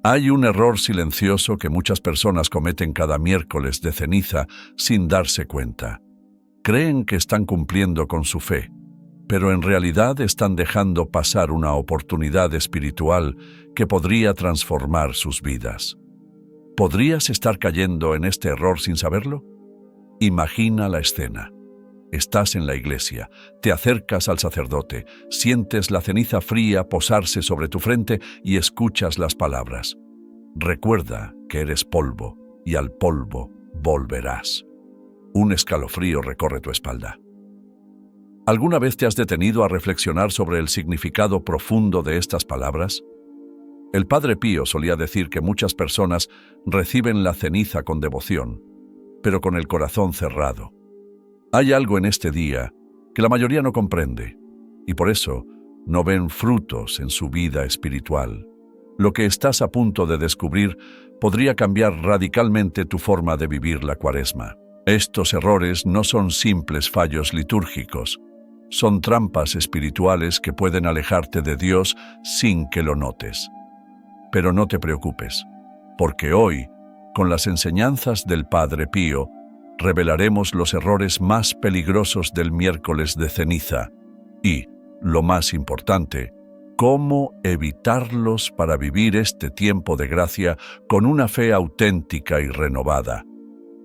Hay un error silencioso que muchas personas cometen cada miércoles de ceniza sin darse cuenta. Creen que están cumpliendo con su fe, pero en realidad están dejando pasar una oportunidad espiritual que podría transformar sus vidas. ¿Podrías estar cayendo en este error sin saberlo? Imagina la escena. Estás en la iglesia, te acercas al sacerdote, sientes la ceniza fría posarse sobre tu frente y escuchas las palabras: recuerda que eres polvo y al polvo volverás. Un escalofrío recorre tu espalda. ¿Alguna vez te has detenido a reflexionar sobre el significado profundo de estas palabras? El Padre Pío solía decir que muchas personas reciben la ceniza con devoción, pero con el corazón cerrado. Hay algo en este día que la mayoría no comprende, y por eso no ven frutos en su vida espiritual. Lo que estás a punto de descubrir podría cambiar radicalmente tu forma de vivir la Cuaresma. Estos errores no son simples fallos litúrgicos, son trampas espirituales que pueden alejarte de Dios sin que lo notes. Pero no te preocupes, porque hoy, con las enseñanzas del Padre Pío, revelaremos los errores más peligrosos del miércoles de ceniza y, lo más importante, cómo evitarlos para vivir este tiempo de gracia con una fe auténtica y renovada.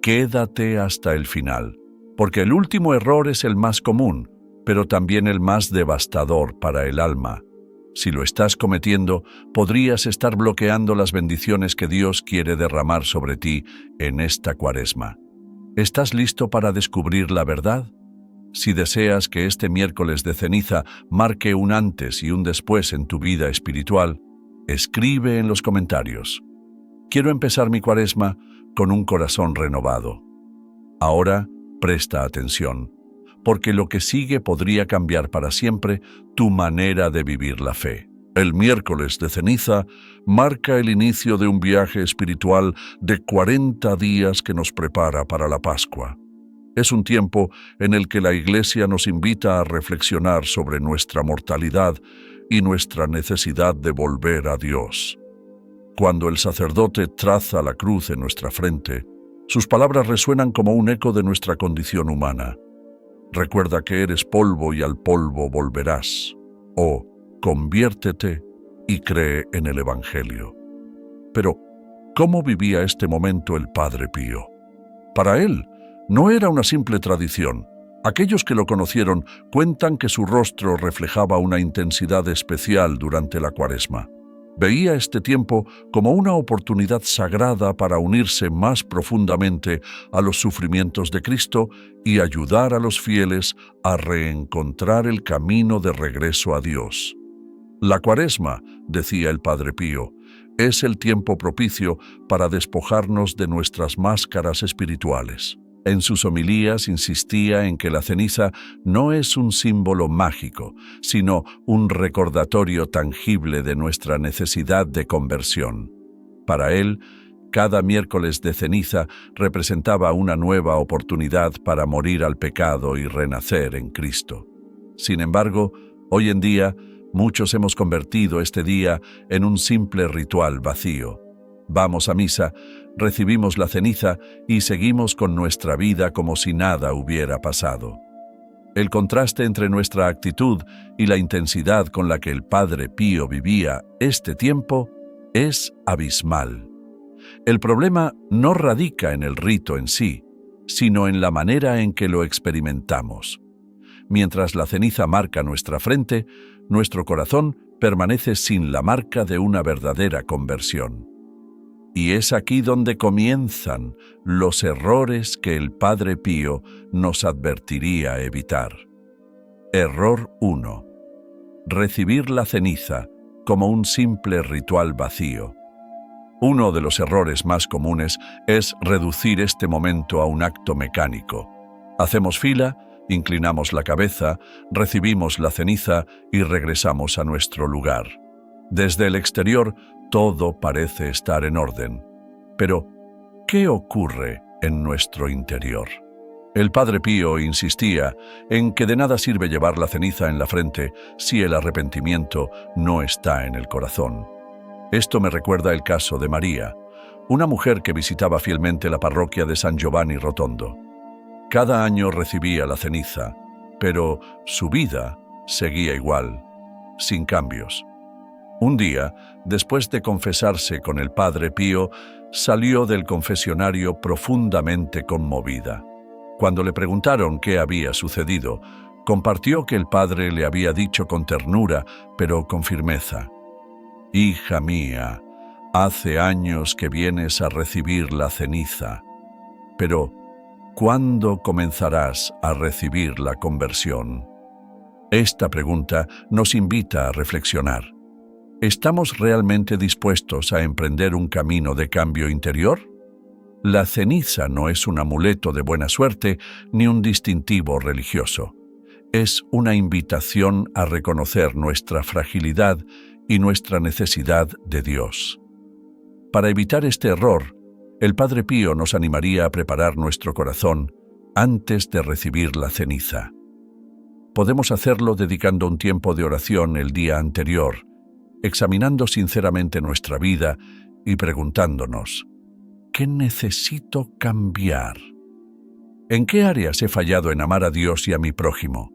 Quédate hasta el final, porque el último error es el más común, pero también el más devastador para el alma. Si lo estás cometiendo, podrías estar bloqueando las bendiciones que Dios quiere derramar sobre ti en esta Cuaresma. ¿Estás listo para descubrir la verdad? Si deseas que este miércoles de ceniza marque un antes y un después en tu vida espiritual, escribe en los comentarios: quiero empezar mi Cuaresma con un corazón renovado. Ahora, presta atención, porque lo que sigue podría cambiar para siempre tu manera de vivir la fe. El miércoles de ceniza marca el inicio de un viaje espiritual de 40 días que nos prepara para la Pascua. Es un tiempo en el que la Iglesia nos invita a reflexionar sobre nuestra mortalidad y nuestra necesidad de volver a Dios. Cuando el sacerdote traza la cruz en nuestra frente, sus palabras resuenan como un eco de nuestra condición humana. Recuerda que eres polvo y al polvo volverás. O conviértete y cree en el Evangelio. Pero, ¿cómo vivía este momento el Padre Pío? Para él, no era una simple tradición. Aquellos que lo conocieron cuentan que su rostro reflejaba una intensidad especial durante la Cuaresma. Veía este tiempo como una oportunidad sagrada para unirse más profundamente a los sufrimientos de Cristo y ayudar a los fieles a reencontrar el camino de regreso a Dios. La Cuaresma, decía el Padre Pío, es el tiempo propicio para despojarnos de nuestras máscaras espirituales. En sus homilías insistía en que la ceniza no es un símbolo mágico, sino un recordatorio tangible de nuestra necesidad de conversión. Para él, cada miércoles de ceniza representaba una nueva oportunidad para morir al pecado y renacer en Cristo. Sin embargo, hoy en día, muchos hemos convertido este día en un simple ritual vacío. Vamos a misa, recibimos la ceniza y seguimos con nuestra vida como si nada hubiera pasado. El contraste entre nuestra actitud y la intensidad con la que el Padre Pío vivía este tiempo es abismal. El problema no radica en el rito en sí, sino en la manera en que lo experimentamos. Mientras la ceniza marca nuestra frente, nuestro corazón permanece sin la marca de una verdadera conversión. Y es aquí donde comienzan los errores que el Padre Pío nos advertiría evitar. Error 1. Recibir la ceniza como un simple ritual vacío. Uno de los errores más comunes es reducir este momento a un acto mecánico. Hacemos fila, inclinamos la cabeza, recibimos la ceniza y regresamos a nuestro lugar. Desde el exterior, todo parece estar en orden. Pero, ¿qué ocurre en nuestro interior? El Padre Pío insistía en que de nada sirve llevar la ceniza en la frente si el arrepentimiento no está en el corazón. Esto me recuerda el caso de María, una mujer que visitaba fielmente la parroquia de San Giovanni Rotondo. Cada año recibía la ceniza, pero su vida seguía igual, sin cambios. Un día, después de confesarse con el Padre Pío, salió del confesionario profundamente conmovida. Cuando le preguntaron qué había sucedido, compartió que el Padre le había dicho con ternura, pero con firmeza: «Hija mía, hace años que vienes a recibir la ceniza, pero ¿cuándo comenzarás a recibir la conversión?». Esta pregunta nos invita a reflexionar. ¿Estamos realmente dispuestos a emprender un camino de cambio interior? La ceniza no es un amuleto de buena suerte ni un distintivo religioso. Es una invitación a reconocer nuestra fragilidad y nuestra necesidad de Dios. Para evitar este error, el Padre Pío nos animaría a preparar nuestro corazón antes de recibir la ceniza. Podemos hacerlo dedicando un tiempo de oración el día anterior, examinando sinceramente nuestra vida y preguntándonos: ¿qué necesito cambiar? ¿En qué áreas he fallado en amar a Dios y a mi prójimo?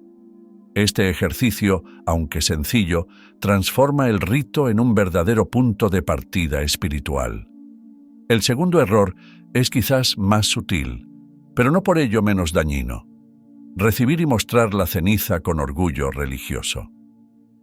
Este ejercicio, aunque sencillo, transforma el rito en un verdadero punto de partida espiritual. El segundo error es quizás más sutil, pero no por ello menos dañino: recibir y mostrar la ceniza con orgullo religioso.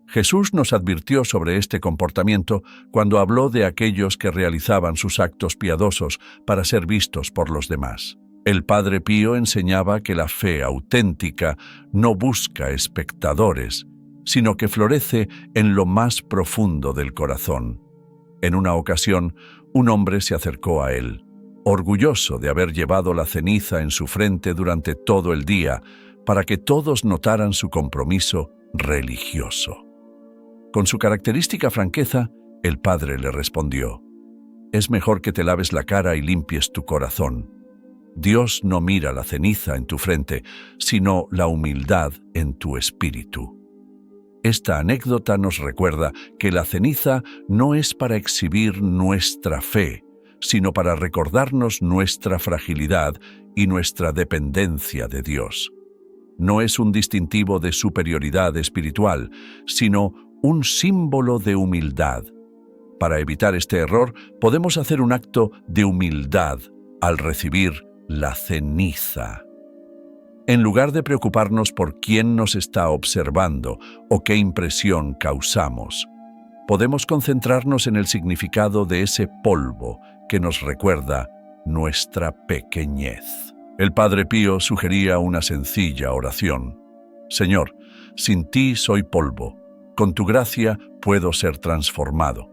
Jesús nos advirtió sobre este comportamiento cuando habló de aquellos que realizaban sus actos piadosos para ser vistos por los demás. El Padre Pío enseñaba que la fe auténtica no busca espectadores, sino que florece en lo más profundo del corazón. En una ocasión, un hombre se acercó a él, orgulloso de haber llevado la ceniza en su frente durante todo el día, para que todos notaran su compromiso religioso. Con su característica franqueza, el Padre le respondió: «Es mejor que te laves la cara y limpies tu corazón. Dios no mira la ceniza en tu frente, sino la humildad en tu espíritu». Esta anécdota nos recuerda que la ceniza no es para exhibir nuestra fe, sino para recordarnos nuestra fragilidad y nuestra dependencia de Dios. No es un distintivo de superioridad espiritual, sino un símbolo de humildad. Para evitar este error, podemos hacer un acto de humildad al recibir la ceniza. En lugar de preocuparnos por quién nos está observando o qué impresión causamos, podemos concentrarnos en el significado de ese polvo que nos recuerda nuestra pequeñez. El Padre Pío sugería una sencilla oración: «Señor, sin ti soy polvo. Con tu gracia puedo ser transformado».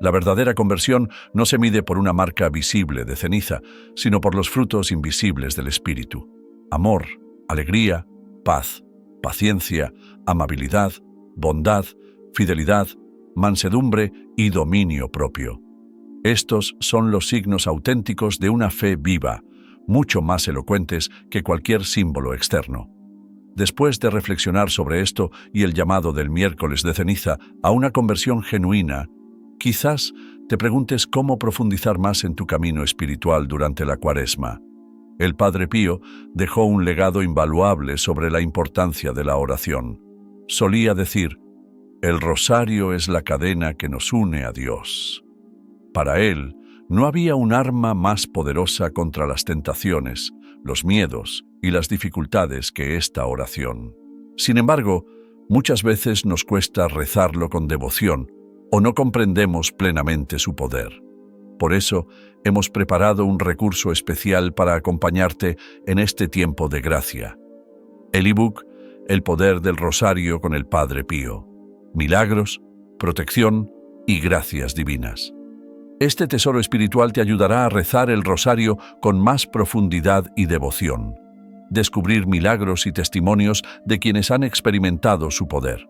La verdadera conversión no se mide por una marca visible de ceniza, sino por los frutos invisibles del Espíritu: amor, alegría, paz, paciencia, amabilidad, bondad, fidelidad, mansedumbre y dominio propio. Estos son los signos auténticos de una fe viva, mucho más elocuentes que cualquier símbolo externo. Después de reflexionar sobre esto y el llamado del miércoles de ceniza a una conversión genuina, quizás te preguntes cómo profundizar más en tu camino espiritual durante la Cuaresma. El Padre Pío dejó un legado invaluable sobre la importancia de la oración. Solía decir: «El rosario es la cadena que nos une a Dios». Para él, no había un arma más poderosa contra las tentaciones, los miedos y las dificultades que esta oración. Sin embargo, muchas veces nos cuesta rezarlo con devoción o no comprendemos plenamente su poder. Por eso, hemos preparado un recurso especial para acompañarte en este tiempo de gracia. El ebook El poder del rosario con el Padre Pío. Milagros, protección y gracias divinas. Este tesoro espiritual te ayudará a rezar el rosario con más profundidad y devoción, descubrir milagros y testimonios de quienes han experimentado su poder,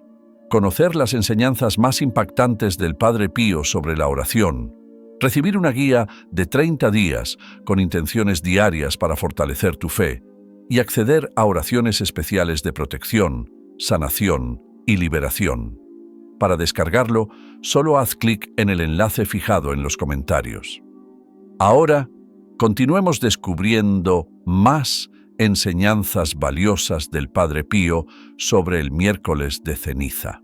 conocer las enseñanzas más impactantes del Padre Pío sobre la oración, recibir una guía de 30 días con intenciones diarias para fortalecer tu fe y acceder a oraciones especiales de protección, sanación y liberación. Para descargarlo, solo haz clic en el enlace fijado en los comentarios. Ahora, continuemos descubriendo más enseñanzas valiosas del Padre Pío sobre el miércoles de ceniza.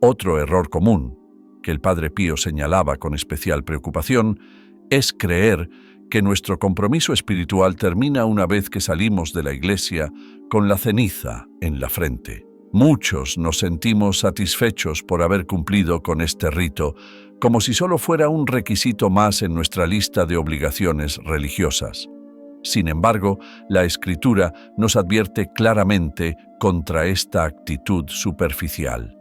Otro error común, que el Padre Pío señalaba con especial preocupación, es creer que nuestro compromiso espiritual termina una vez que salimos de la iglesia con la ceniza en la frente. Muchos nos sentimos satisfechos por haber cumplido con este rito, como si solo fuera un requisito más en nuestra lista de obligaciones religiosas. Sin embargo, la Escritura nos advierte claramente contra esta actitud superficial.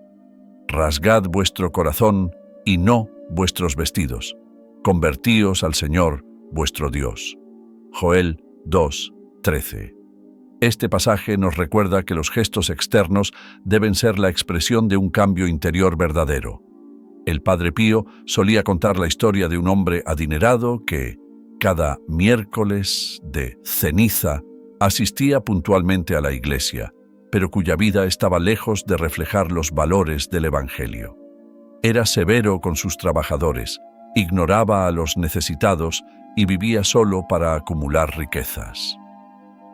Rasgad vuestro corazón y no vuestros vestidos. Convertíos al Señor, vuestro Dios. Joel 2:13. Este pasaje nos recuerda que los gestos externos deben ser la expresión de un cambio interior verdadero. El Padre Pío solía contar la historia de un hombre adinerado que, cada miércoles de ceniza, asistía puntualmente a la iglesia, pero cuya vida estaba lejos de reflejar los valores del Evangelio. Era severo con sus trabajadores, ignoraba a los necesitados y vivía solo para acumular riquezas.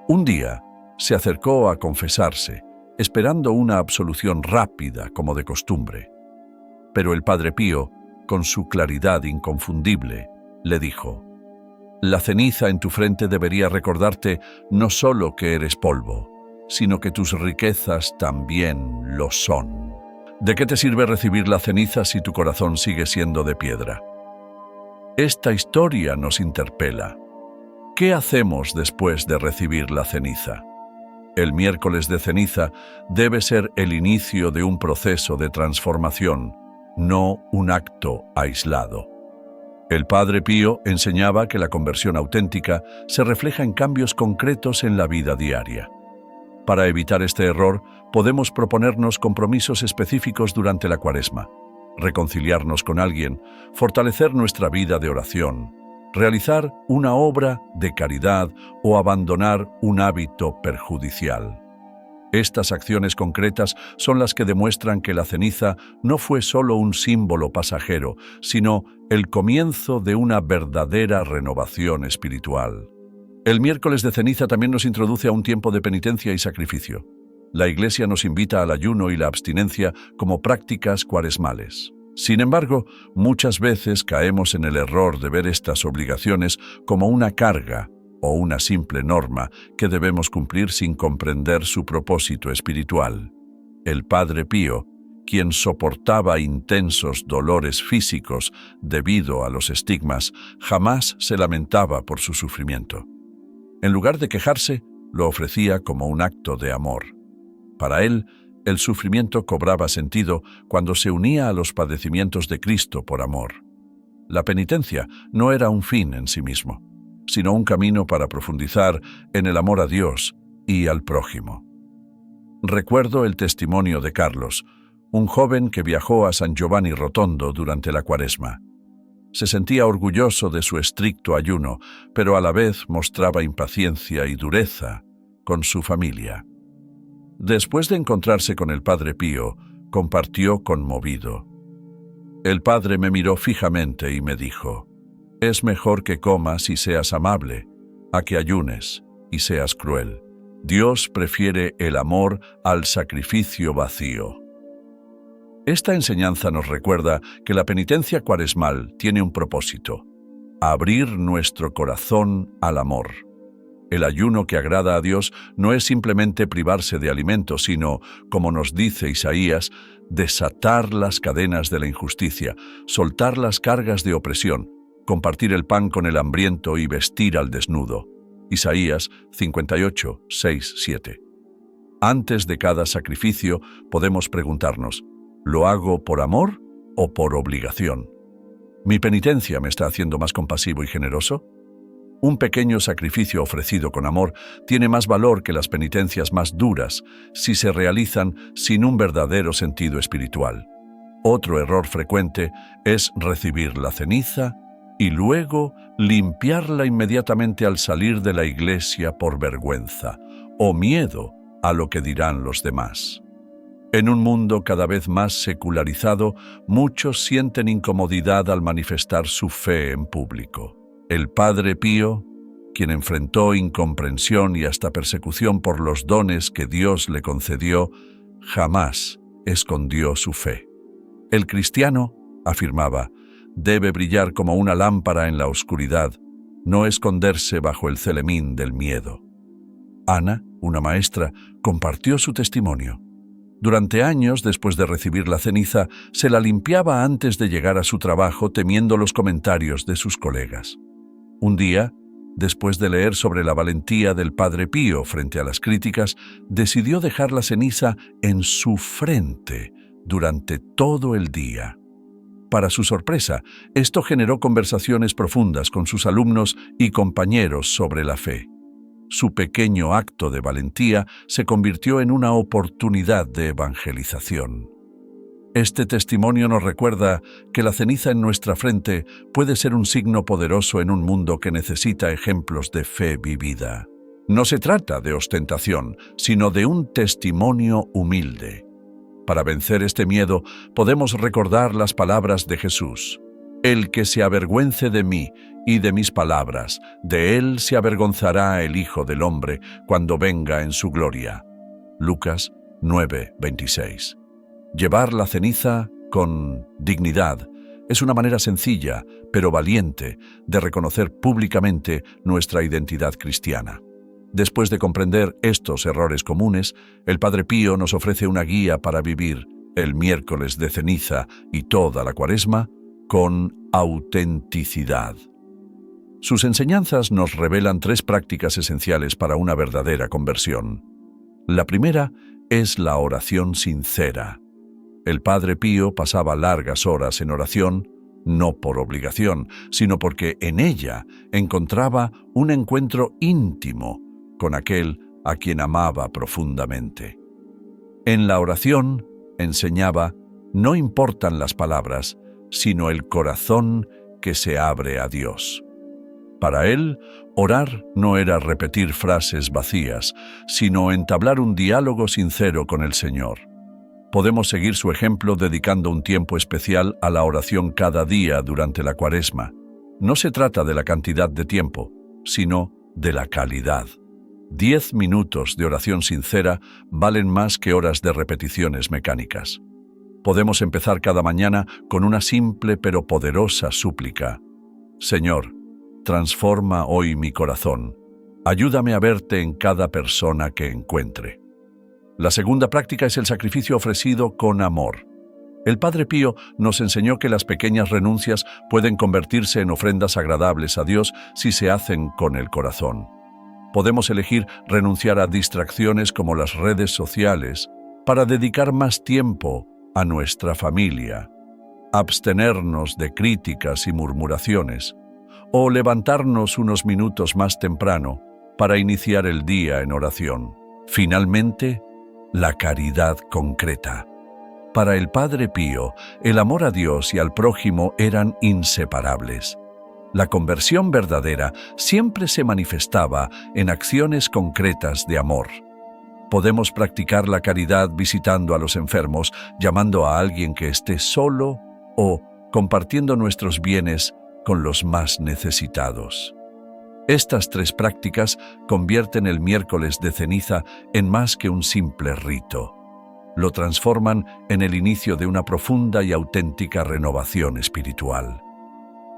Un día se acercó a confesarse, esperando una absolución rápida como de costumbre. Pero el Padre Pío, con su claridad inconfundible, le dijo: «La ceniza en tu frente debería recordarte no solo que eres polvo, sino que tus riquezas también lo son. ¿De qué te sirve recibir la ceniza si tu corazón sigue siendo de piedra?». Esta historia nos interpela. ¿Qué hacemos después de recibir la ceniza? El miércoles de ceniza debe ser el inicio de un proceso de transformación, no un acto aislado. El Padre Pío enseñaba que la conversión auténtica se refleja en cambios concretos en la vida diaria. Para evitar este error, podemos proponernos compromisos específicos durante la Cuaresma, reconciliarnos con alguien, fortalecer nuestra vida de oración, realizar una obra de caridad o abandonar un hábito perjudicial. Estas acciones concretas son las que demuestran que la ceniza no fue solo un símbolo pasajero, sino el comienzo de una verdadera renovación espiritual. El miércoles de ceniza también nos introduce a un tiempo de penitencia y sacrificio. La Iglesia nos invita al ayuno y la abstinencia como prácticas cuaresmales. Sin embargo, muchas veces caemos en el error de ver estas obligaciones como una carga o una simple norma que debemos cumplir sin comprender su propósito espiritual. El Padre Pío, quien soportaba intensos dolores físicos debido a los estigmas, jamás se lamentaba por su sufrimiento. En lugar de quejarse, lo ofrecía como un acto de amor. Para él, el sufrimiento cobraba sentido cuando se unía a los padecimientos de Cristo por amor. La penitencia no era un fin en sí mismo, sino un camino para profundizar en el amor a Dios y al prójimo. Recuerdo el testimonio de Carlos, un joven que viajó a San Giovanni Rotondo durante la Cuaresma. Se sentía orgulloso de su estricto ayuno, pero a la vez mostraba impaciencia y dureza con su familia. Después de encontrarse con el Padre Pío, compartió conmovido: «El Padre me miró fijamente y me dijo: es mejor que comas y seas amable, a que ayunes y seas cruel. Dios prefiere el amor al sacrificio vacío». Esta enseñanza nos recuerda que la penitencia cuaresmal tiene un propósito: abrir nuestro corazón al amor. El ayuno que agrada a Dios no es simplemente privarse de alimento, sino, como nos dice Isaías, desatar las cadenas de la injusticia, soltar las cargas de opresión, compartir el pan con el hambriento y vestir al desnudo. Isaías 58, 6, 7. Antes de cada sacrificio podemos preguntarnos: ¿lo hago por amor o por obligación? ¿Mi penitencia me está haciendo más compasivo y generoso? Un pequeño sacrificio ofrecido con amor tiene más valor que las penitencias más duras si se realizan sin un verdadero sentido espiritual. Otro error frecuente es recibir la ceniza y luego limpiarla inmediatamente al salir de la iglesia por vergüenza o miedo a lo que dirán los demás. En un mundo cada vez más secularizado, muchos sienten incomodidad al manifestar su fe en público. El Padre Pío, quien enfrentó incomprensión y hasta persecución por los dones que Dios le concedió, jamás escondió su fe. El cristiano, afirmaba, debe brillar como una lámpara en la oscuridad, no esconderse bajo el celemín del miedo. Ana, una maestra, compartió su testimonio. Durante años, después de recibir la ceniza, se la limpiaba antes de llegar a su trabajo temiendo los comentarios de sus colegas. Un día, después de leer sobre la valentía del Padre Pío frente a las críticas, decidió dejar la ceniza en su frente durante todo el día. Para su sorpresa, esto generó conversaciones profundas con sus alumnos y compañeros sobre la fe. Su pequeño acto de valentía se convirtió en una oportunidad de evangelización. Este testimonio nos recuerda que la ceniza en nuestra frente puede ser un signo poderoso en un mundo que necesita ejemplos de fe vivida. No se trata de ostentación, sino de un testimonio humilde. Para vencer este miedo, podemos recordar las palabras de Jesús. El que se avergüence de mí y de mis palabras, de él se avergonzará el Hijo del Hombre cuando venga en su gloria. Lucas 9:26. Llevar la ceniza con dignidad es una manera sencilla, pero valiente, de reconocer públicamente nuestra identidad cristiana. Después de comprender estos errores comunes, el Padre Pío nos ofrece una guía para vivir el miércoles de ceniza y toda la Cuaresma con autenticidad. Sus enseñanzas nos revelan 3 prácticas esenciales para una verdadera conversión. La primera es la oración sincera. El Padre Pío pasaba largas horas en oración, no por obligación, sino porque en ella encontraba un encuentro íntimo con aquel a quien amaba profundamente. En la oración, enseñaba, no importan las palabras, sino el corazón que se abre a Dios. Para él, orar no era repetir frases vacías, sino entablar un diálogo sincero con el Señor. Podemos seguir su ejemplo dedicando un tiempo especial a la oración cada día durante la Cuaresma. No se trata de la cantidad de tiempo, sino de la calidad. 10 minutos de oración sincera valen más que horas de repeticiones mecánicas. Podemos empezar cada mañana con una simple pero poderosa súplica. Señor, transforma hoy mi corazón. Ayúdame a verte en cada persona que encuentre. La segunda práctica es el sacrificio ofrecido con amor. El Padre Pío nos enseñó que las pequeñas renuncias pueden convertirse en ofrendas agradables a Dios si se hacen con el corazón. Podemos elegir renunciar a distracciones como las redes sociales para dedicar más tiempo a nuestra familia, abstenernos de críticas y murmuraciones, o levantarnos unos minutos más temprano para iniciar el día en oración. Finalmente, la caridad concreta. Para el Padre Pío, el amor a Dios y al prójimo eran inseparables. La conversión verdadera siempre se manifestaba en acciones concretas de amor. Podemos practicar la caridad visitando a los enfermos, llamando a alguien que esté solo o compartiendo nuestros bienes con los más necesitados. Estas 3 prácticas convierten el miércoles de ceniza en más que un simple rito. Lo transforman en el inicio de una profunda y auténtica renovación espiritual.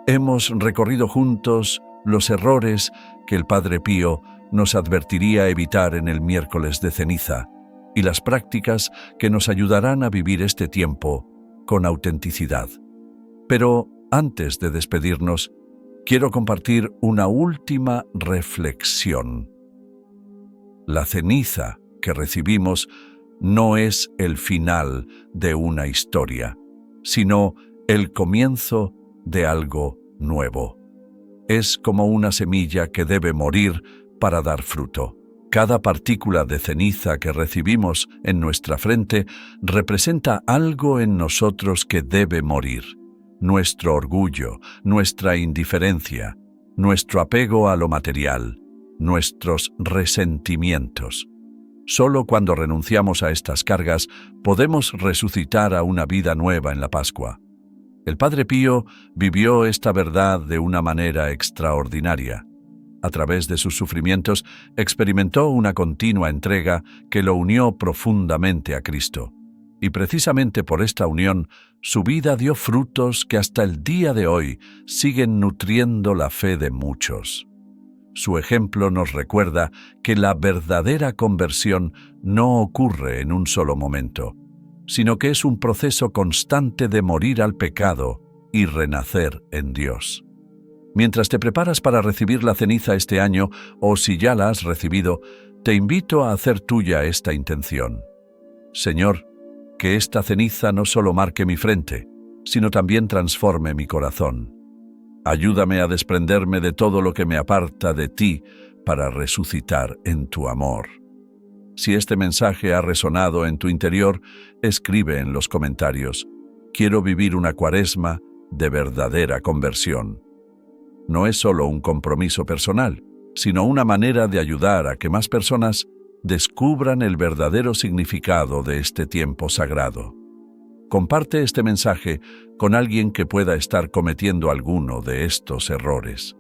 Hemos recorrido juntos los errores que el Padre Pío nos advertiría evitar en el miércoles de ceniza y las prácticas que nos ayudarán a vivir este tiempo con autenticidad. Pero antes de despedirnos, quiero compartir una última reflexión. La ceniza que recibimos no es el final de una historia, sino el comienzo de algo nuevo. Es como una semilla que debe morir para dar fruto. Cada partícula de ceniza que recibimos en nuestra frente representa algo en nosotros que debe morir. Nuestro orgullo, nuestra indiferencia, nuestro apego a lo material, nuestros resentimientos. Solo cuando renunciamos a estas cargas podemos resucitar a una vida nueva en la Pascua. El Padre Pío vivió esta verdad de una manera extraordinaria. A través de sus sufrimientos experimentó una continua entrega que lo unió profundamente a Cristo. Y precisamente por esta unión, su vida dio frutos que hasta el día de hoy siguen nutriendo la fe de muchos. Su ejemplo nos recuerda que la verdadera conversión no ocurre en un solo momento, sino que es un proceso constante de morir al pecado y renacer en Dios. Mientras te preparas para recibir la ceniza este año, o si ya la has recibido, te invito a hacer tuya esta intención. Señor, que esta ceniza no solo marque mi frente, sino también transforme mi corazón. Ayúdame a desprenderme de todo lo que me aparta de ti para resucitar en tu amor. Si este mensaje ha resonado en tu interior, escribe en los comentarios: quiero vivir una cuaresma de verdadera conversión. No es solo un compromiso personal, sino una manera de ayudar a que más personas descubran el verdadero significado de este tiempo sagrado. Comparte este mensaje con alguien que pueda estar cometiendo alguno de estos errores.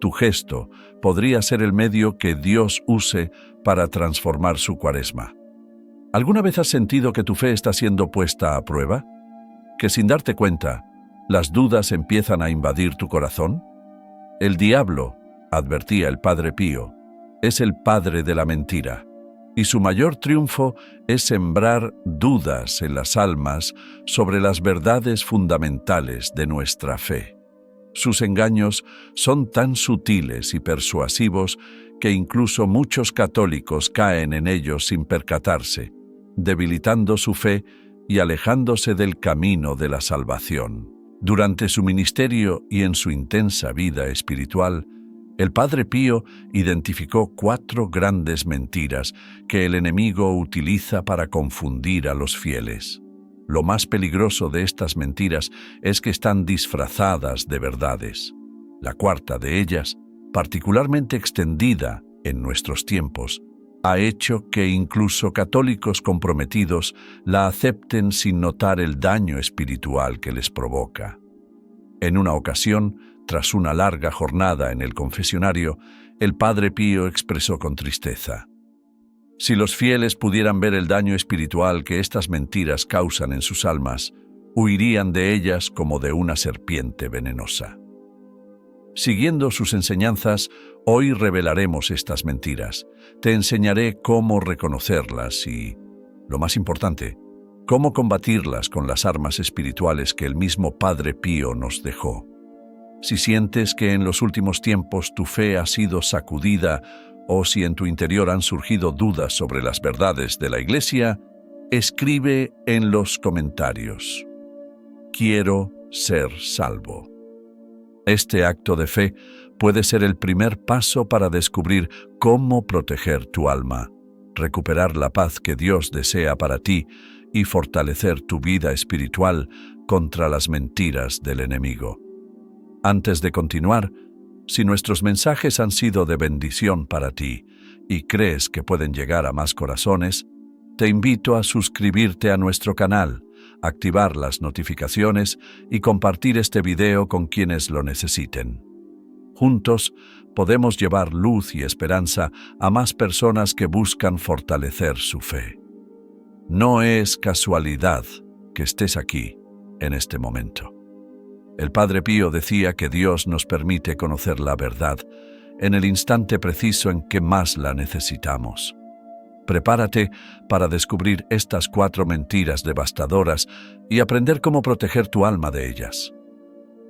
Tu gesto podría ser el medio que Dios use para transformar su cuaresma. ¿Alguna vez has sentido que tu fe está siendo puesta a prueba? ¿Que sin darte cuenta, las dudas empiezan a invadir tu corazón? El diablo, advertía el Padre Pío, es el padre de la mentira, y su mayor triunfo es sembrar dudas en las almas sobre las verdades fundamentales de nuestra fe. Sus engaños son tan sutiles y persuasivos que incluso muchos católicos caen en ellos sin percatarse, debilitando su fe y alejándose del camino de la salvación. Durante su ministerio y en su intensa vida espiritual, el Padre Pío identificó 4 grandes mentiras que el enemigo utiliza para confundir a los fieles. Lo más peligroso de estas mentiras es que están disfrazadas de verdades. La cuarta de ellas, particularmente extendida en nuestros tiempos, ha hecho que incluso católicos comprometidos la acepten sin notar el daño espiritual que les provoca. En una ocasión, tras una larga jornada en el confesionario, el Padre Pío expresó con tristeza: si los fieles pudieran ver el daño espiritual que estas mentiras causan en sus almas, huirían de ellas como de una serpiente venenosa. Siguiendo sus enseñanzas, hoy revelaremos estas mentiras. Te enseñaré cómo reconocerlas y, lo más importante, cómo combatirlas con las armas espirituales que el mismo Padre Pío nos dejó. Si sientes que en los últimos tiempos tu fe ha sido sacudida o si en tu interior han surgido dudas sobre las verdades de la Iglesia, escribe en los comentarios: quiero ser salvo. Este acto de fe puede ser el primer paso para descubrir cómo proteger tu alma, recuperar la paz que Dios desea para ti y fortalecer tu vida espiritual contra las mentiras del enemigo. Antes de continuar, si nuestros mensajes han sido de bendición para ti y crees que pueden llegar a más corazones, te invito a suscribirte a nuestro canal, activar las notificaciones y compartir este video con quienes lo necesiten. Juntos podemos llevar luz y esperanza a más personas que buscan fortalecer su fe. No es casualidad que estés aquí en este momento. El Padre Pío decía que Dios nos permite conocer la verdad en el instante preciso en que más la necesitamos. Prepárate para descubrir estas 4 mentiras devastadoras y aprender cómo proteger tu alma de ellas.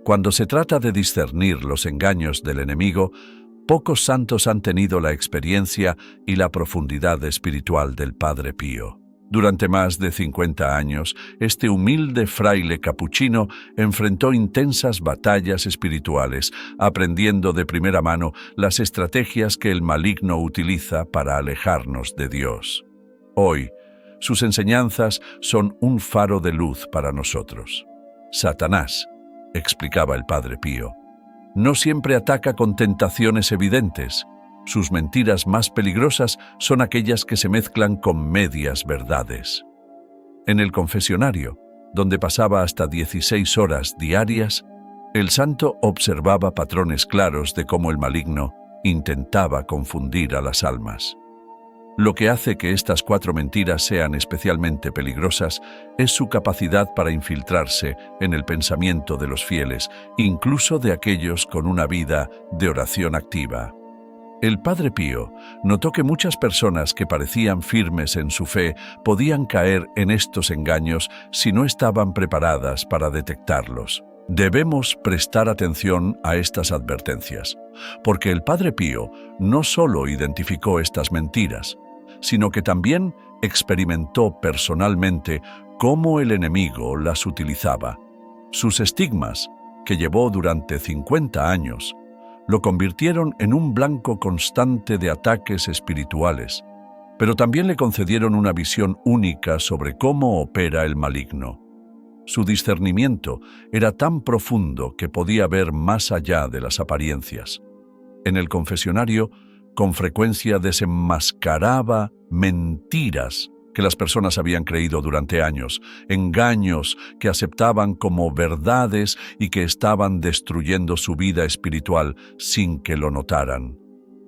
Cuando se trata de discernir los engaños del enemigo, pocos santos han tenido la experiencia y la profundidad espiritual del Padre Pío. Durante más de 50 años, este humilde fraile capuchino enfrentó intensas batallas espirituales, aprendiendo de primera mano las estrategias que el maligno utiliza para alejarnos de Dios. Hoy, sus enseñanzas son un faro de luz para nosotros. Satanás, explicaba el Padre Pío, no siempre ataca con tentaciones evidentes, Sus mentiras más peligrosas son aquellas que se mezclan con medias verdades. En el confesionario, donde pasaba hasta 16 horas diarias, el santo observaba patrones claros de cómo el maligno intentaba confundir a las almas. Lo que hace que estas 4 mentiras sean especialmente peligrosas es su capacidad para infiltrarse en el pensamiento de los fieles, incluso de aquellos con una vida de oración activa. El Padre Pío notó que muchas personas que parecían firmes en su fe podían caer en estos engaños si no estaban preparadas para detectarlos. Debemos prestar atención a estas advertencias, porque el Padre Pío no solo identificó estas mentiras, sino que también experimentó personalmente cómo el enemigo las utilizaba. Sus estigmas, que llevó durante 50 años, lo convirtieron en un blanco constante de ataques espirituales, pero también le concedieron una visión única sobre cómo opera el maligno. Su discernimiento era tan profundo que podía ver más allá de las apariencias. En el confesionario, con frecuencia desenmascaraba mentiras que las personas habían creído durante años, engaños que aceptaban como verdades y que estaban destruyendo su vida espiritual sin que lo notaran.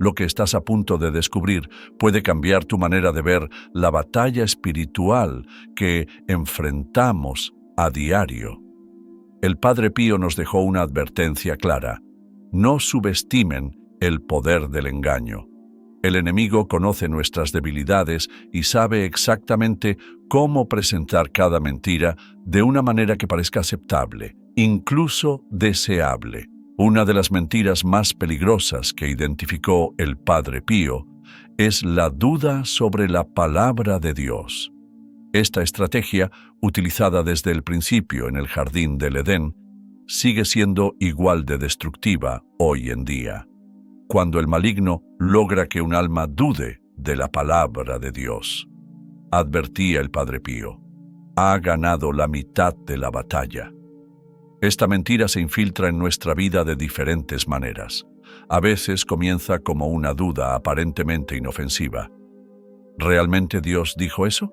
Lo que estás a punto de descubrir puede cambiar tu manera de ver la batalla espiritual que enfrentamos a diario. El Padre Pío nos dejó una advertencia clara: no subestimen el poder del engaño. El enemigo conoce nuestras debilidades y sabe exactamente cómo presentar cada mentira de una manera que parezca aceptable, incluso deseable. Una de las mentiras más peligrosas que identificó el Padre Pío es la duda sobre la palabra de Dios. Esta estrategia, utilizada desde el principio en el jardín del Edén, sigue siendo igual de destructiva hoy en día. Cuando el maligno logra que un alma dude de la palabra de Dios, advertía el Padre Pío, ha ganado la mitad de la batalla. Esta mentira se infiltra en nuestra vida de diferentes maneras. A veces comienza como una duda aparentemente inofensiva. ¿Realmente Dios dijo eso?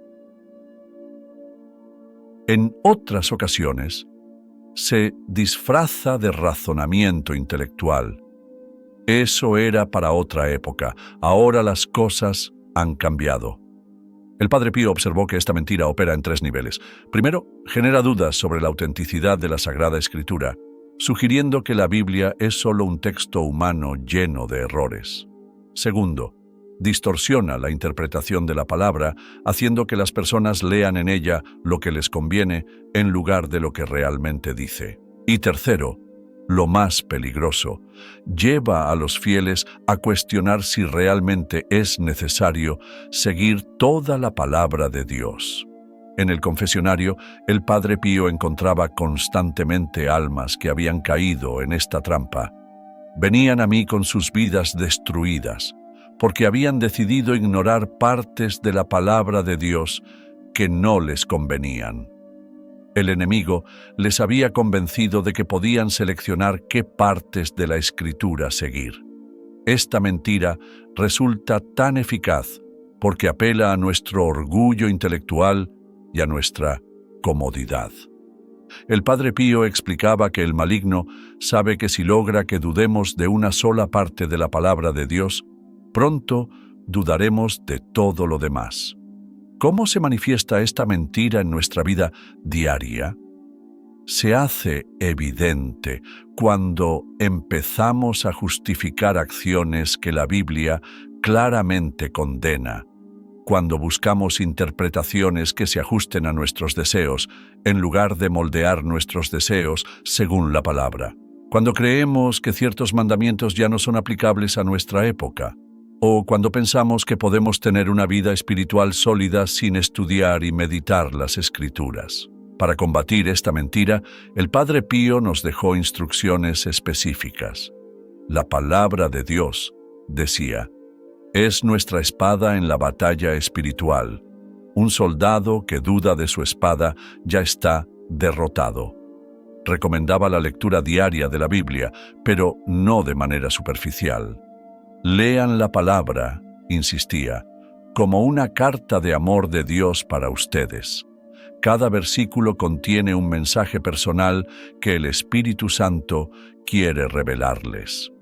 En otras ocasiones, se disfraza de razonamiento intelectual. Eso era para otra época. Ahora las cosas han cambiado. El Padre Pío observó que esta mentira opera en 3 niveles. Primero, genera dudas sobre la autenticidad de la Sagrada Escritura, sugiriendo que la Biblia es solo un texto humano lleno de errores. Segundo, distorsiona la interpretación de la palabra, haciendo que las personas lean en ella lo que les conviene en lugar de lo que realmente dice. Y tercero, lo más peligroso, lleva a los fieles a cuestionar si realmente es necesario seguir toda la palabra de Dios. En el confesionario, el Padre Pío encontraba constantemente almas que habían caído en esta trampa. Venían a mí con sus vidas destruidas, porque habían decidido ignorar partes de la palabra de Dios que no les convenían. El enemigo les había convencido de que podían seleccionar qué partes de la Escritura seguir. Esta mentira resulta tan eficaz porque apela a nuestro orgullo intelectual y a nuestra comodidad. El Padre Pío explicaba que el maligno sabe que si logra que dudemos de una sola parte de la palabra de Dios, pronto dudaremos de todo lo demás. ¿Cómo se manifiesta esta mentira en nuestra vida diaria? Se hace evidente cuando empezamos a justificar acciones que la Biblia claramente condena, cuando buscamos interpretaciones que se ajusten a nuestros deseos, en lugar de moldear nuestros deseos según la palabra, cuando creemos que ciertos mandamientos ya no son aplicables a nuestra época, o cuando pensamos que podemos tener una vida espiritual sólida sin estudiar y meditar las Escrituras. Para combatir esta mentira, el Padre Pío nos dejó instrucciones específicas. La palabra de Dios, decía, es nuestra espada en la batalla espiritual. Un soldado que duda de su espada ya está derrotado. Recomendaba la lectura diaria de la Biblia, pero no de manera superficial. Lean la palabra, insistía, como una carta de amor de Dios para ustedes. Cada versículo contiene un mensaje personal que el Espíritu Santo quiere revelarles.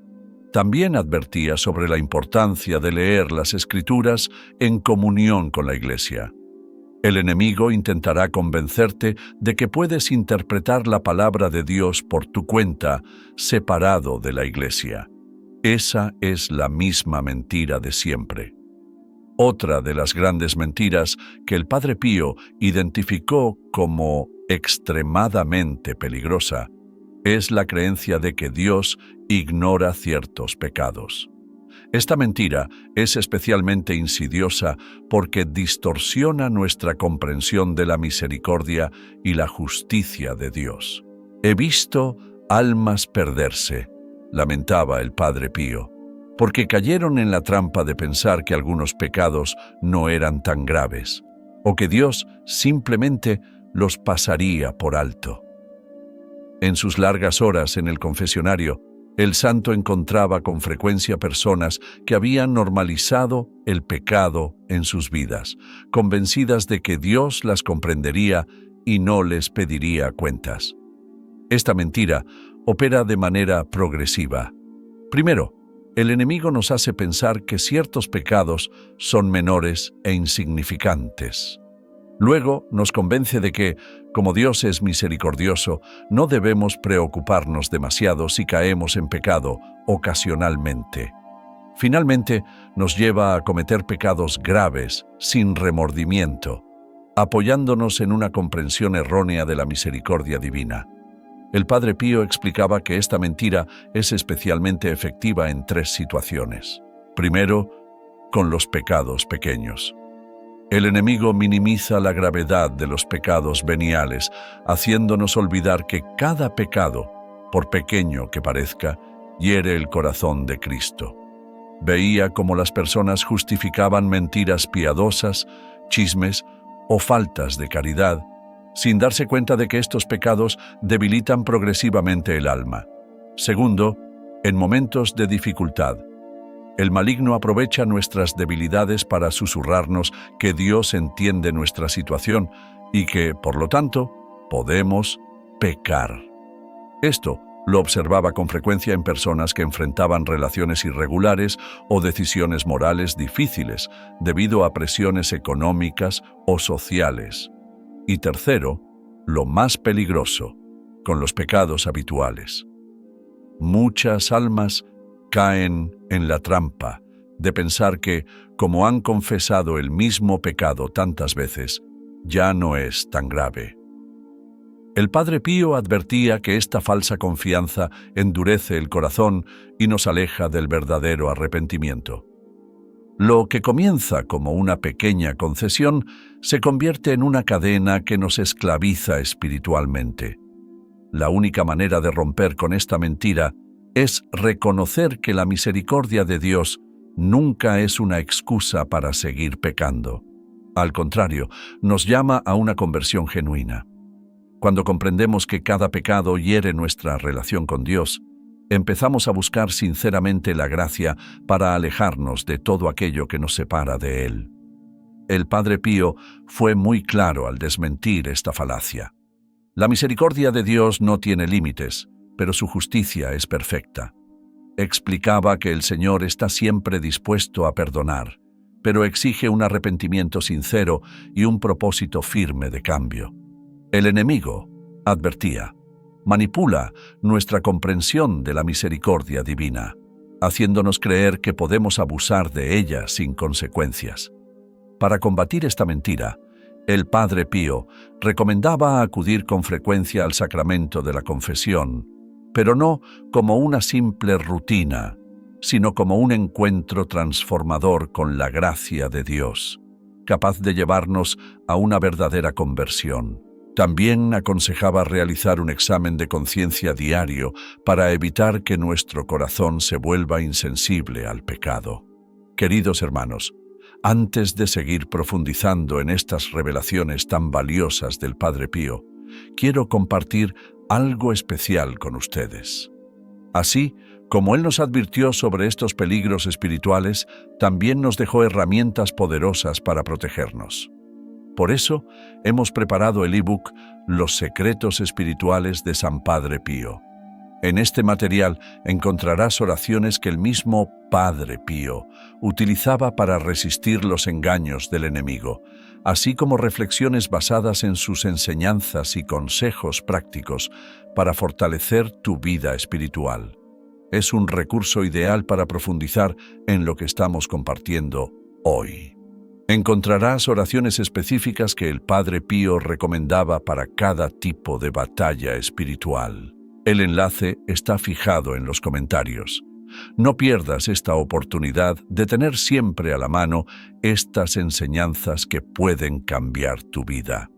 También advertía sobre la importancia de leer las Escrituras en comunión con la Iglesia. El enemigo intentará convencerte de que puedes interpretar la palabra de Dios por tu cuenta, separado de la Iglesia. Esa es la misma mentira de siempre. Otra de las grandes mentiras que el Padre Pío identificó como extremadamente peligrosa es la creencia de que Dios ignora ciertos pecados. Esta mentira es especialmente insidiosa porque distorsiona nuestra comprensión de la misericordia y la justicia de Dios. He visto almas perderse, lamentaba el Padre Pío, porque cayeron en la trampa de pensar que algunos pecados no eran tan graves, o que Dios simplemente los pasaría por alto. En sus largas horas en el confesionario, el santo encontraba con frecuencia personas que habían normalizado el pecado en sus vidas, convencidas de que Dios las comprendería y no les pediría cuentas. Esta mentira opera de manera progresiva. Primero, el enemigo nos hace pensar que ciertos pecados son menores e insignificantes. Luego nos convence de que, como Dios es misericordioso, no debemos preocuparnos demasiado si caemos en pecado ocasionalmente. Finalmente, nos lleva a cometer pecados graves, sin remordimiento, apoyándonos en una comprensión errónea de la misericordia divina. El Padre Pío explicaba que esta mentira es especialmente efectiva en 3 situaciones. Primero, con los pecados pequeños. El enemigo minimiza la gravedad de los pecados veniales, haciéndonos olvidar que cada pecado, por pequeño que parezca, hiere el corazón de Cristo. Veía cómo las personas justificaban mentiras piadosas, chismes o faltas de caridad, sin darse cuenta de que estos pecados debilitan progresivamente el alma. Segundo, en momentos de dificultad. El maligno aprovecha nuestras debilidades para susurrarnos que Dios entiende nuestra situación y que, por lo tanto, podemos pecar. Esto lo observaba con frecuencia en personas que enfrentaban relaciones irregulares o decisiones morales difíciles debido a presiones económicas o sociales. Y tercero, lo más peligroso, con los pecados habituales. Muchas almas caen en la trampa de pensar que, como han confesado el mismo pecado tantas veces, ya no es tan grave. El Padre Pío advertía que esta falsa confianza endurece el corazón y nos aleja del verdadero arrepentimiento. Lo que comienza como una pequeña concesión se convierte en una cadena que nos esclaviza espiritualmente. La única manera de romper con esta mentira es reconocer que la misericordia de Dios nunca es una excusa para seguir pecando. Al contrario, nos llama a una conversión genuina. Cuando comprendemos que cada pecado hiere nuestra relación con Dios, empezamos a buscar sinceramente la gracia para alejarnos de todo aquello que nos separa de Él. El Padre Pío fue muy claro al desmentir esta falacia. La misericordia de Dios no tiene límites, pero su justicia es perfecta. Explicaba que el Señor está siempre dispuesto a perdonar, pero exige un arrepentimiento sincero y un propósito firme de cambio. El enemigo, advertía, manipula nuestra comprensión de la misericordia divina, haciéndonos creer que podemos abusar de ella sin consecuencias. Para combatir esta mentira, el Padre Pío recomendaba acudir con frecuencia al sacramento de la confesión, pero no como una simple rutina, sino como un encuentro transformador con la gracia de Dios, capaz de llevarnos a una verdadera conversión. También aconsejaba realizar un examen de conciencia diario para evitar que nuestro corazón se vuelva insensible al pecado. Queridos hermanos, antes de seguir profundizando en estas revelaciones tan valiosas del Padre Pío, quiero compartir algo especial con ustedes. Así Como Él nos advirtió sobre estos peligros espirituales, también nos dejó herramientas poderosas para protegernos. Por eso, hemos preparado el ebook Los secretos espirituales de San Padre Pío. En este material encontrarás oraciones que el mismo Padre Pío utilizaba para resistir los engaños del enemigo, así como reflexiones basadas en sus enseñanzas y consejos prácticos para fortalecer tu vida espiritual. Es un recurso ideal para profundizar en lo que estamos compartiendo hoy. Encontrarás oraciones específicas que el Padre Pío recomendaba para cada tipo de batalla espiritual. El enlace está fijado en los comentarios. No pierdas esta oportunidad de tener siempre a la mano estas enseñanzas que pueden cambiar tu vida.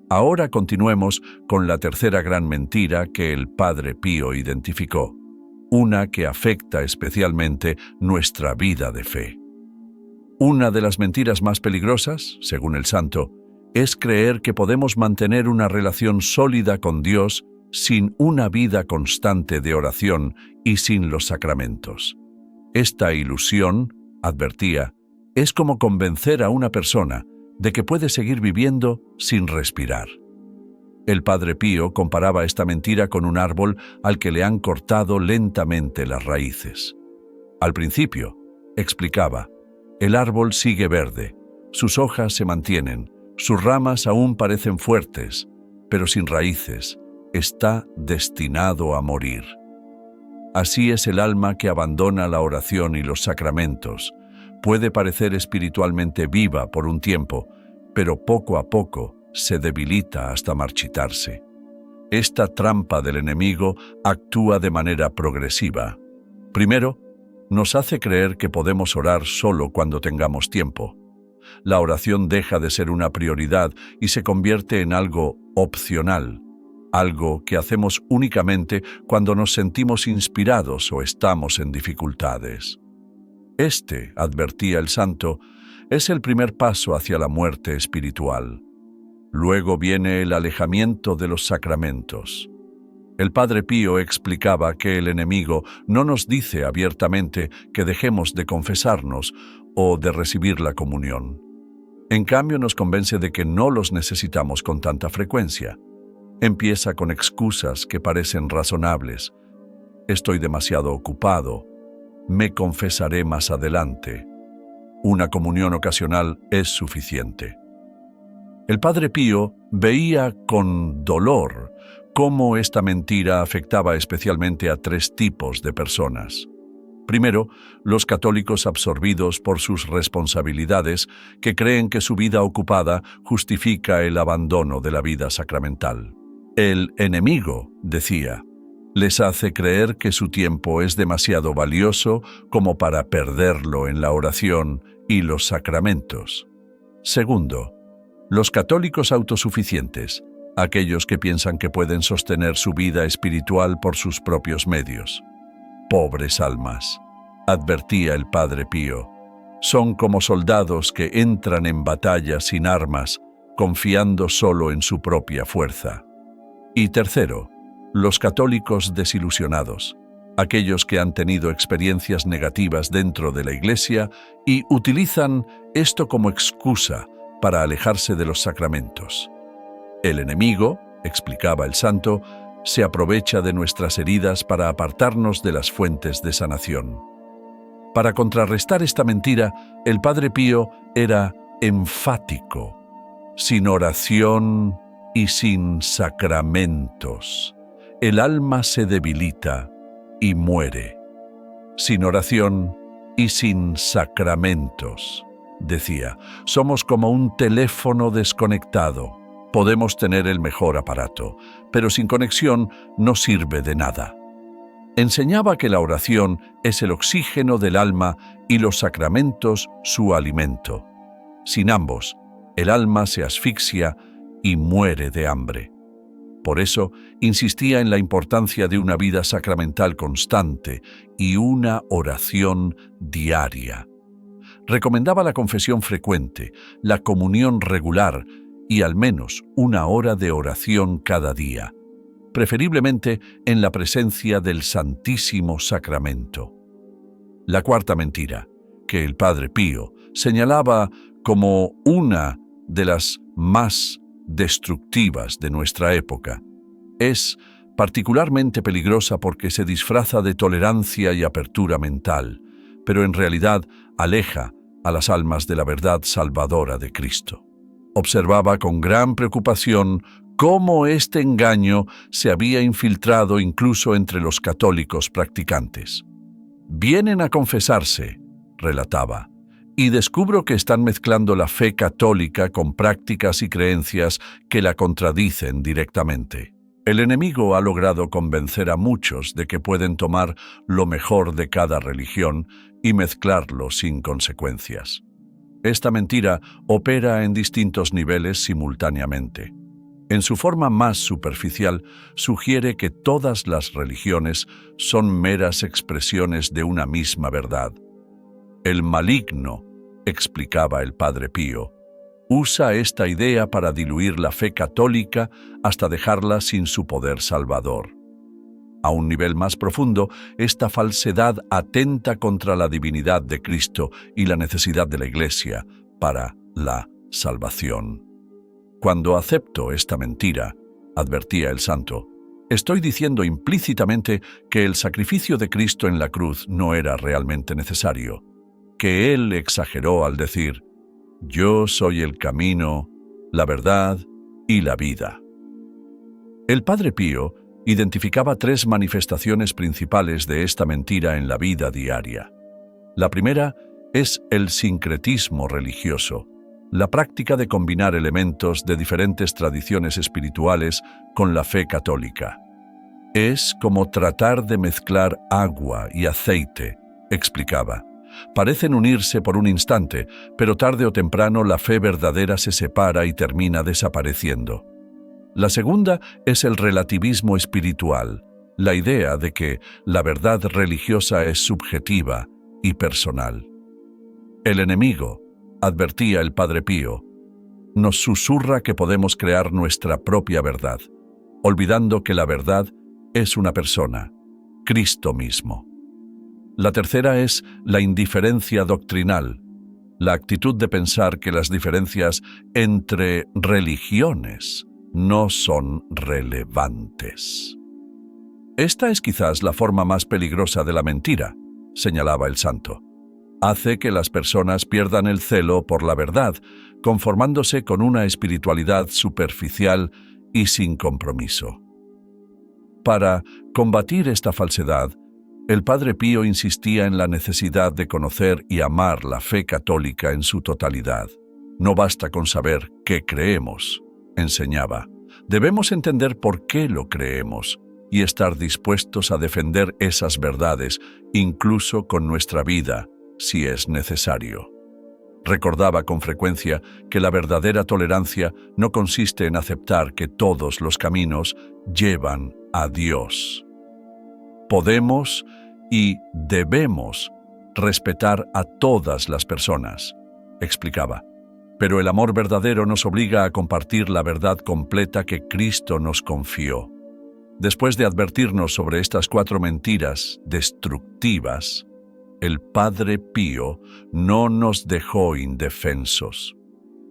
Ahora continuemos con la tercera gran mentira que el Padre Pío identificó, una que afecta especialmente nuestra vida de fe. Una de las mentiras más peligrosas, según el santo, es creer que podemos mantener una relación sólida con Dios sin una vida constante de oración y sin los sacramentos. Esta ilusión, advertía, es como convencer a una persona de que puede seguir viviendo sin respirar. El Padre Pío comparaba esta mentira con un árbol al que le han cortado lentamente las raíces. Al principio, explicaba, el árbol sigue verde, sus hojas se mantienen, sus ramas aún parecen fuertes, pero sin raíces, está destinado a morir. Así es el alma que abandona la oración y los sacramentos. Puede parecer espiritualmente viva por un tiempo, pero poco a poco se debilita hasta marchitarse. Esta trampa del enemigo actúa de manera progresiva. Primero, nos hace creer que podemos orar solo cuando tengamos tiempo. La oración deja de ser una prioridad y se convierte en algo opcional, algo que hacemos únicamente cuando nos sentimos inspirados o estamos en dificultades. Este, advertía el santo, es el primer paso hacia la muerte espiritual. Luego viene el alejamiento de los sacramentos. El Padre Pío explicaba que el enemigo no nos dice abiertamente que dejemos de confesarnos o de recibir la comunión. En cambio, nos convence de que no los necesitamos con tanta frecuencia. Empieza con excusas que parecen razonables. Estoy demasiado ocupado. Me confesaré más adelante. Una comunión ocasional es suficiente. El Padre Pío veía con dolor cómo esta mentira afectaba especialmente a tres tipos de personas. Primero, los católicos absorbidos por sus responsabilidades que creen que su vida ocupada justifica el abandono de la vida sacramental. El enemigo, decía, les hace creer que su tiempo es demasiado valioso como para perderlo en la oración y los sacramentos. Segundo, los católicos autosuficientes, aquellos que piensan que pueden sostener su vida espiritual por sus propios medios. Pobres almas, advertía el Padre Pío, son como soldados que entran en batalla sin armas, confiando solo en su propia fuerza. Y tercero, los católicos desilusionados, aquellos que han tenido experiencias negativas dentro de la Iglesia y utilizan esto como excusa para alejarse de los sacramentos. El enemigo, explicaba el santo, se aprovecha de nuestras heridas para apartarnos de las fuentes de sanación. Para contrarrestar esta mentira, el Padre Pío era enfático. Sin oración y sin sacramentos, el alma se debilita y muere. Sin oración y sin sacramentos, decía, somos como un teléfono desconectado. Podemos tener el mejor aparato, pero sin conexión no sirve de nada. Enseñaba que la oración es el oxígeno del alma y los sacramentos su alimento. Sin ambos, el alma se asfixia y muere de hambre. Por eso, insistía en la importancia de una vida sacramental constante y una oración diaria. Recomendaba la confesión frecuente, la comunión regular y al menos 1 hora de oración cada día. preferiblemente en la presencia del Santísimo Sacramento. La cuarta mentira, que el Padre Pío señalaba como una de las más destructivas de nuestra época, es particularmente peligrosa porque se disfraza de tolerancia y apertura mental, pero en realidad aleja a las almas de la verdad salvadora de Cristo. Observaba con gran preocupación cómo este engaño se había infiltrado incluso entre los católicos practicantes. «Vienen a confesarse», relataba, «y descubro que están mezclando la fe católica con prácticas y creencias que la contradicen directamente». El enemigo ha logrado convencer a muchos de que pueden tomar lo mejor de cada religión y mezclarlo sin consecuencias. Esta mentira opera en distintos niveles simultáneamente. En su forma más superficial, sugiere que todas las religiones son meras expresiones de una misma verdad. El maligno, explicaba el Padre Pío, usa esta idea para diluir la fe católica hasta dejarla sin su poder salvador. A un nivel más profundo, esta falsedad atenta contra la divinidad de Cristo y la necesidad de la Iglesia para la salvación. Cuando acepto esta mentira, advertía el santo, estoy diciendo implícitamente que el sacrificio de Cristo en la cruz no era realmente necesario, que Él exageró al decir, «Yo soy el camino, la verdad y la vida». El Padre Pío identificaba tres manifestaciones principales de esta mentira en la vida diaria. La primera es el sincretismo religioso, la práctica de combinar elementos de diferentes tradiciones espirituales con la fe católica. Es como tratar de mezclar agua y aceite, explicaba. Parecen unirse por un instante, pero tarde o temprano la fe verdadera se separa y termina desapareciendo. La segunda es el relativismo espiritual, la idea de que la verdad religiosa es subjetiva y personal. El enemigo, advertía el Padre Pío, nos susurra que podemos crear nuestra propia verdad, olvidando que la verdad es una persona, Cristo mismo. La tercera es la indiferencia doctrinal, la actitud de pensar que las diferencias entre religiones no son relevantes. Esta es quizás la forma más peligrosa de la mentira, señalaba el santo. Hace que las personas pierdan el celo por la verdad, conformándose con una espiritualidad superficial y sin compromiso. Para combatir esta falsedad, el Padre Pío insistía en la necesidad de conocer y amar la fe católica en su totalidad. No basta con saber qué creemos, enseñaba. Debemos entender por qué lo creemos y estar dispuestos a defender esas verdades, incluso con nuestra vida, si es necesario. Recordaba con frecuencia que la verdadera tolerancia no consiste en aceptar que todos los caminos llevan a Dios. Podemos y debemos respetar a todas las personas, explicaba, pero el amor verdadero nos obliga a compartir la verdad completa que Cristo nos confió. Después de advertirnos sobre estas 4 mentiras destructivas, el Padre Pío no nos dejó indefensos.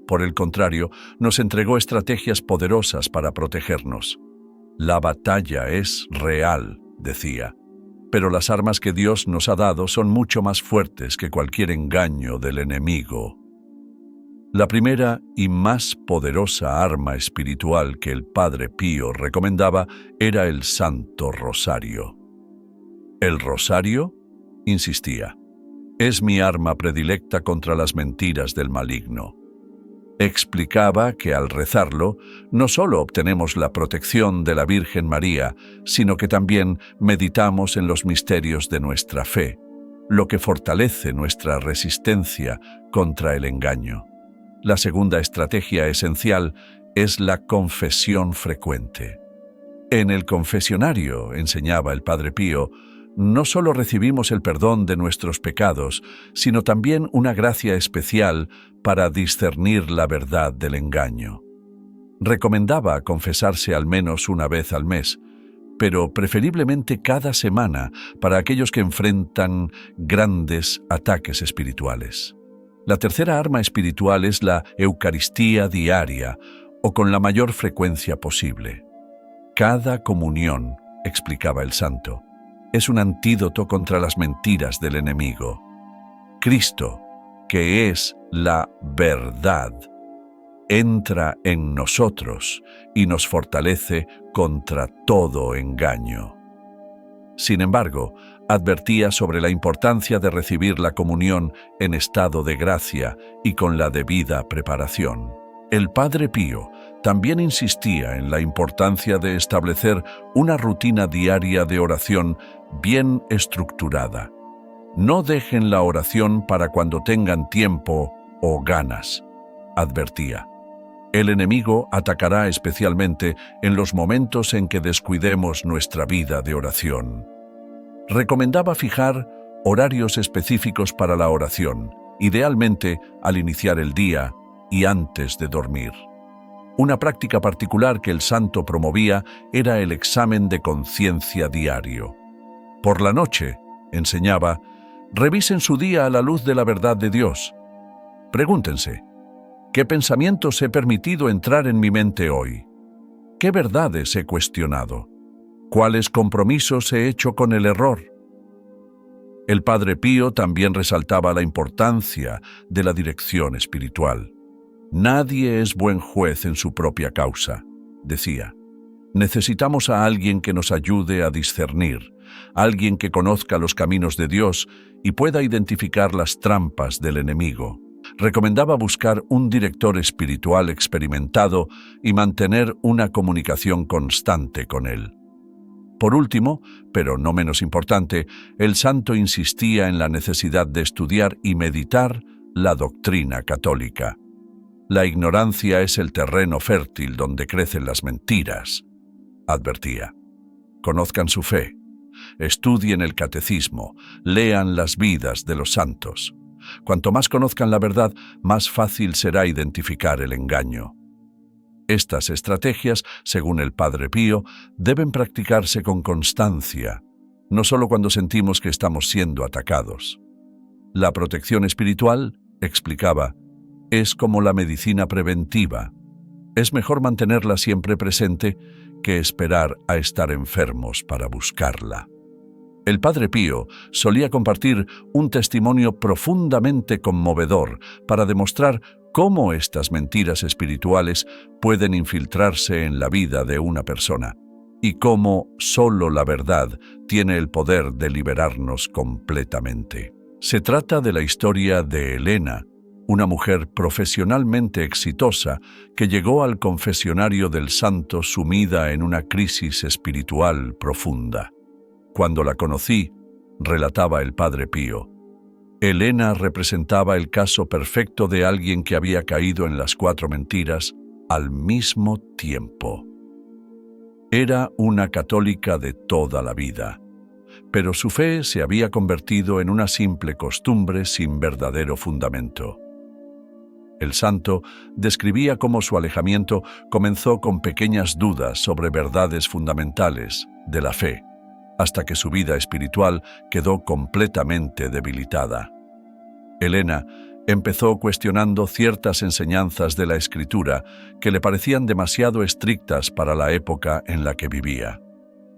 Por el contrario, nos entregó estrategias poderosas para protegernos. La batalla es real, decía, pero las armas que Dios nos ha dado son mucho más fuertes que cualquier engaño del enemigo. La primera y más poderosa arma espiritual que el Padre Pío recomendaba era el Santo Rosario. ¿El Rosario?, insistía, es mi arma predilecta contra las mentiras del maligno. Explicaba que al rezarlo, no solo obtenemos la protección de la Virgen María, sino que también meditamos en los misterios de nuestra fe, lo que fortalece nuestra resistencia contra el engaño. La segunda estrategia esencial es la confesión frecuente. En el confesionario, enseñaba el Padre Pío, no solo recibimos el perdón de nuestros pecados, sino también una gracia especial para discernir la verdad del engaño. Recomendaba confesarse al menos una vez al mes, pero preferiblemente cada semana para aquellos que enfrentan grandes ataques espirituales. La tercera arma espiritual es la Eucaristía diaria o con la mayor frecuencia posible. Cada comunión, explicaba el santo, es un antídoto contra las mentiras del enemigo. Cristo, que es la verdad, entra en nosotros y nos fortalece contra todo engaño. Sin embargo, advertía sobre la importancia de recibir la comunión en estado de gracia y con la debida preparación. El Padre Pío también insistía en la importancia de establecer una rutina diaria de oración bien estructurada. No dejen la oración para cuando tengan tiempo o ganas, advertía. El enemigo atacará especialmente en los momentos en que descuidemos nuestra vida de oración. Recomendaba fijar horarios específicos para la oración, idealmente al iniciar el día y antes de dormir. Una práctica particular que el santo promovía era el examen de conciencia diario. Por la noche, enseñaba, revisen su día a la luz de la verdad de Dios. Pregúntense, ¿qué pensamientos he permitido entrar en mi mente hoy? ¿Qué verdades he cuestionado? ¿Cuáles compromisos he hecho con el error? El Padre Pío también resaltaba la importancia de la dirección espiritual. Nadie es buen juez en su propia causa, decía. Necesitamos a alguien que nos ayude a discernir, alguien que conozca los caminos de Dios y pueda identificar las trampas del enemigo. Recomendaba buscar un director espiritual experimentado y mantener una comunicación constante con él. Por último, pero no menos importante, el santo insistía en la necesidad de estudiar y meditar la doctrina católica. La ignorancia es el terreno fértil donde crecen las mentiras, advertía. Conozcan su fe, estudien el catecismo, lean las vidas de los santos. Cuanto más conozcan la verdad, más fácil será identificar el engaño. Estas estrategias, según el Padre Pío, deben practicarse con constancia, no solo cuando sentimos que estamos siendo atacados. La protección espiritual, explicaba, es como la medicina preventiva. Es mejor mantenerla siempre presente que esperar a estar enfermos para buscarla. El Padre Pío solía compartir un testimonio profundamente conmovedor para demostrar cómo estas mentiras espirituales pueden infiltrarse en la vida de una persona y cómo solo la verdad tiene el poder de liberarnos completamente. Se trata de la historia de Elena, una mujer profesionalmente exitosa que llegó al confesionario del santo sumida en una crisis espiritual profunda. Cuando la conocí, relataba el Padre Pío, Elena representaba el caso perfecto de alguien que había caído en las 4 mentiras al mismo tiempo. Era una católica de toda la vida, pero su fe se había convertido en una simple costumbre sin verdadero fundamento. El santo describía cómo su alejamiento comenzó con pequeñas dudas sobre verdades fundamentales de la fe, hasta que su vida espiritual quedó completamente debilitada. Elena empezó cuestionando ciertas enseñanzas de la Escritura que le parecían demasiado estrictas para la época en la que vivía.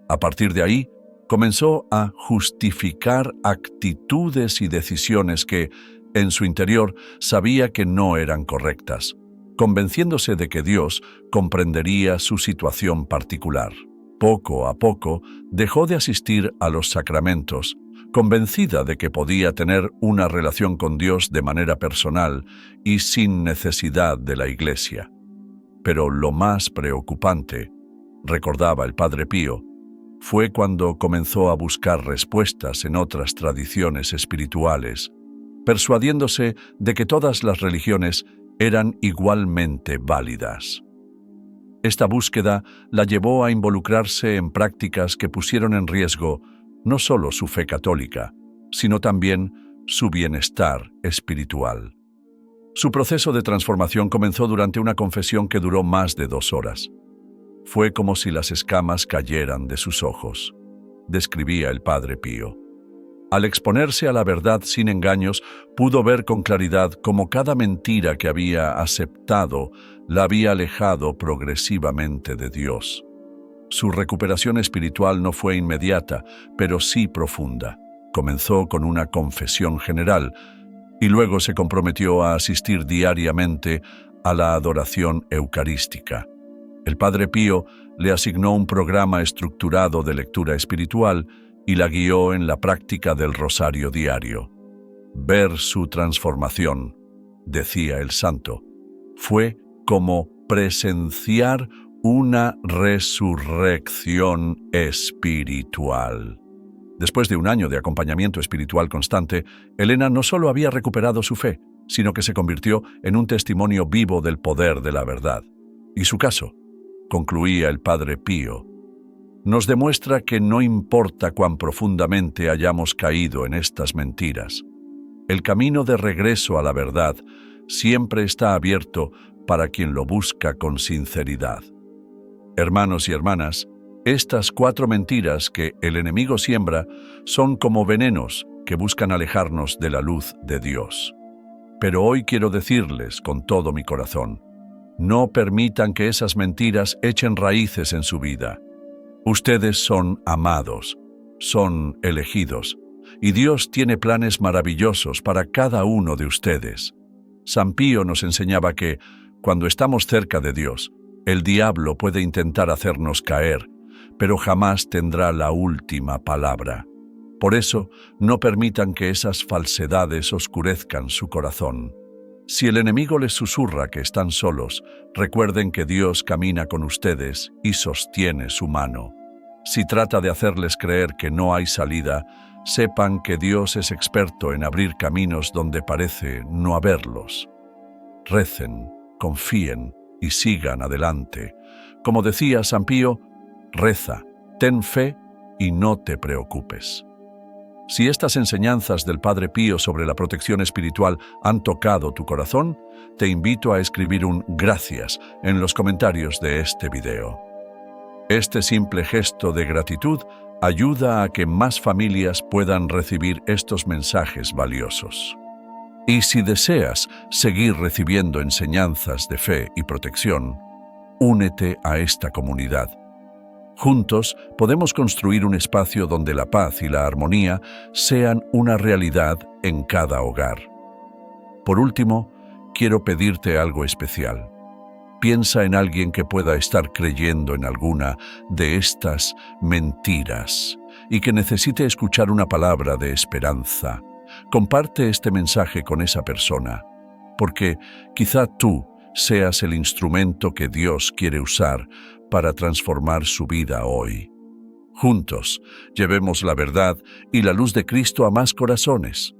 A partir de ahí, comenzó a justificar actitudes y decisiones que, en su interior, sabía que no eran correctas, convenciéndose de que Dios comprendería su situación particular. Poco a poco dejó de asistir a los sacramentos, convencida de que podía tener una relación con Dios de manera personal y sin necesidad de la Iglesia. Pero lo más preocupante, recordaba el Padre Pío, fue cuando comenzó a buscar respuestas en otras tradiciones espirituales, persuadiéndose de que todas las religiones eran igualmente válidas. Esta búsqueda la llevó a involucrarse en prácticas que pusieron en riesgo no solo su fe católica, sino también su bienestar espiritual. Su proceso de transformación comenzó durante una confesión que duró más de 2 horas. Fue como si las escamas cayeran de sus ojos, describía el Padre Pío. Al exponerse a la verdad sin engaños, pudo ver con claridad cómo cada mentira que había aceptado la había alejado progresivamente de Dios. Su recuperación espiritual no fue inmediata, pero sí profunda. Comenzó con una confesión general y luego se comprometió a asistir diariamente a la adoración eucarística. El Padre Pío le asignó un programa estructurado de lectura espiritual y la guió en la práctica del rosario diario. Ver su transformación, decía el santo, fue como presenciar una resurrección espiritual. Después de un año de acompañamiento espiritual constante, Elena no solo había recuperado su fe, sino que se convirtió en un testimonio vivo del poder de la verdad. Y su caso, concluía el Padre Pío, nos demuestra que no importa cuán profundamente hayamos caído en estas mentiras, el camino de regreso a la verdad siempre está abierto para quien lo busca con sinceridad. Hermanos y hermanas, estas 4 mentiras que el enemigo siembra son como venenos que buscan alejarnos de la luz de Dios. Pero hoy quiero decirles con todo mi corazón, no permitan que esas mentiras echen raíces en su vida. Ustedes son amados, son elegidos, y Dios tiene planes maravillosos para cada uno de ustedes. San Pío nos enseñaba que, cuando estamos cerca de Dios, el diablo puede intentar hacernos caer, pero jamás tendrá la última palabra. Por eso, no permitan que esas falsedades oscurezcan su corazón. Si el enemigo les susurra que están solos, recuerden que Dios camina con ustedes y sostiene su mano. Si trata de hacerles creer que no hay salida, sepan que Dios es experto en abrir caminos donde parece no haberlos. Recen, confíen y sigan adelante. Como decía San Pío, reza, ten fe y no te preocupes. Si estas enseñanzas del Padre Pío sobre la protección espiritual han tocado tu corazón, te invito a escribir un gracias en los comentarios de este video. Este simple gesto de gratitud ayuda a que más familias puedan recibir estos mensajes valiosos. Y si deseas seguir recibiendo enseñanzas de fe y protección, únete a esta comunidad. Juntos podemos construir un espacio donde la paz y la armonía sean una realidad en cada hogar. Por último, quiero pedirte algo especial. Piensa en alguien que pueda estar creyendo en alguna de estas mentiras y que necesite escuchar una palabra de esperanza. Comparte este mensaje con esa persona, porque quizá tú seas el instrumento que Dios quiere usar para transformar su vida hoy. Juntos, llevemos la verdad y la luz de Cristo a más corazones.